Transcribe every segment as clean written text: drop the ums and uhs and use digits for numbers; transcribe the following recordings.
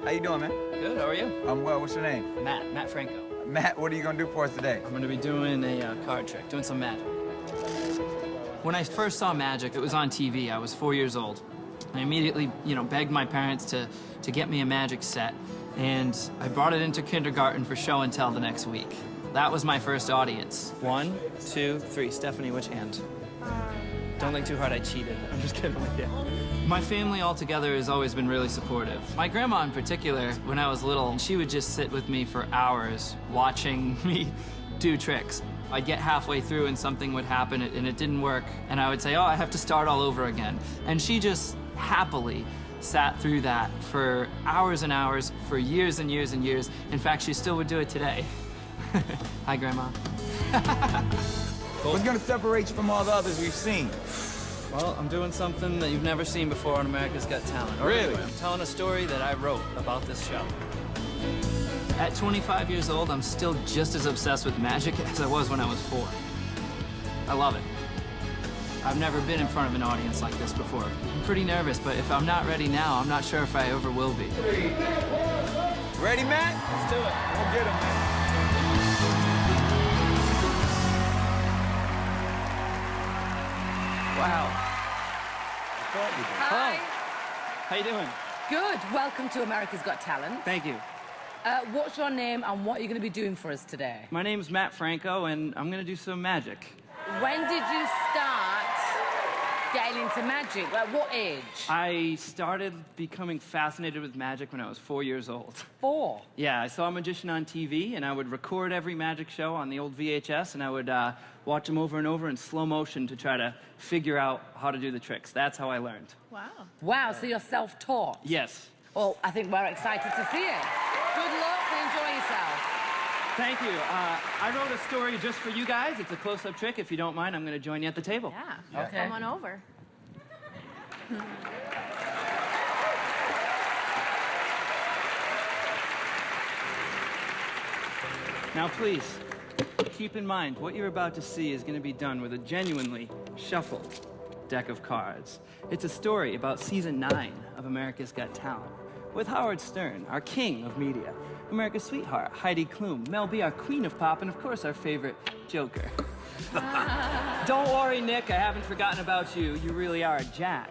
How you doing, man? Good, how are you? I'm well. What's your name? Matt Franco. Matt, what are you gonna do for us today? I'm gonna be doing a card trick, doing some magic. When I first saw magic, it was on TV. I was 4 years old. I immediately, begged my parents to get me a magic set, and I brought it into kindergarten for show and tell the next week. That was my first audience. 1, 2, 3. Stephanie, which hand? Don't think too hard, I cheated. I'm just kidding with you. My family altogether has always been really supportive. My grandma in particular, when I was little, she would just sit with me for hours watching me do tricks. I'd get halfway through and something would happen and it didn't work, and I would say, oh, I have to start all over again. And she just happily sat through that for hours and hours, for years and years and years. In fact, she still would do it today. Hi, Grandma. What's gonna separate you from all the others we've seen? Well, I'm doing something that you've never seen before on America's Got Talent. Really? I'm telling a story that I wrote about this show. At 25 years old, I'm still just as obsessed with magic as I was when I was 4. I love it. I've never been in front of an audience like this before. I'm pretty nervous, but if I'm not ready now, I'm not sure if I ever will be. Ready, Matt? Let's do it. Go get him, man. Wow. Hi. How you doing? Good. Welcome to America's Got Talent. Thank you. What's your name and what are you going to be doing for us today? My name's Matt Franco, and I'm gonna do some magic. When did you start getting into magic? Like, what age? I started becoming fascinated with magic when I was 4 years old. 4. Yeah, I saw a magician on TV, and I would record every magic show on the old VHS, and I would watch them over and over in slow motion to try to figure out how to do the tricks. That's how I learned. Wow. Wow, so you're self-taught? Yes. Well, I think we're excited to see it. Good luck and enjoy yourself. Thank you. I wrote a story just for you guys. It's a close-up trick. If you don't mind, I'm going to join you at the table. Yeah. Okay. Come on over. Now, please, keep in mind, what you're about to see is going to be done with a genuinely shuffled deck of cards. It's a story about season 9 of America's Got Talent, with Howard Stern, our king of media, America's sweetheart, Heidi Klum, Mel B, our queen of pop, and of course, our favorite Joker. Don't worry, Nick, I haven't forgotten about you. You really are a jack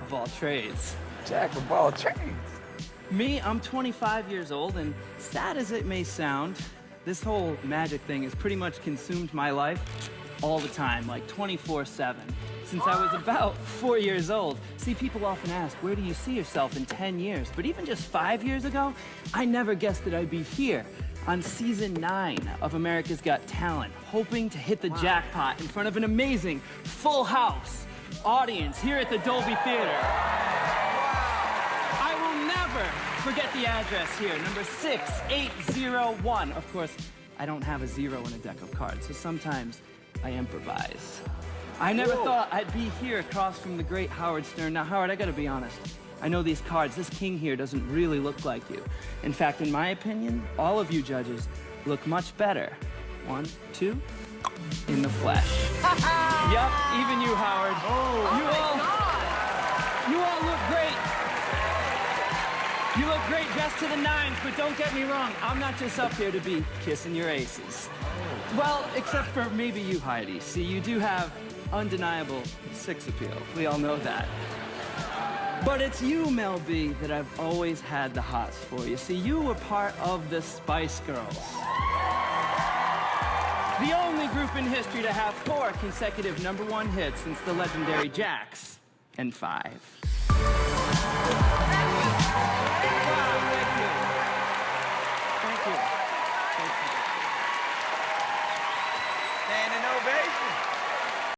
of all trades. Jack of all trades. Me, I'm 25 years old, and sad as it may sound, this whole magic thing has pretty much consumed my life all the time, like 24/7, since I was about 4 years old. See, people often ask, where do you see yourself in 10 years? But even just 5 years ago, I never guessed that I'd be here on season 9 of America's Got Talent, hoping to hit the jackpot in front of an amazing full house audience here at the Dolby Theater. I will never forget the address here, number 6801. Of course, I don't have a 0 in a deck of cards, so sometimes I improvise. I never thought I'd be here across from the great Howard Stern. Now, Howard, I gotta be honest. I know these cards, this king here doesn't really look like you. In fact, in my opinion, all of you judges look much better. 1, 2, in the flesh. Yup, even you, Howard. You all look great. You look great dressed to the nines, but don't get me wrong, I'm not just up here to be kissing your aces. Well, except for maybe you, Heidi. See, you do have undeniable sex appeal. We all know that. But it's you, Mel B, that I've always had the hots for. You see, you were part of the Spice Girls. The only group in history to have 4 consecutive #1 hits since the legendary Jax and 5.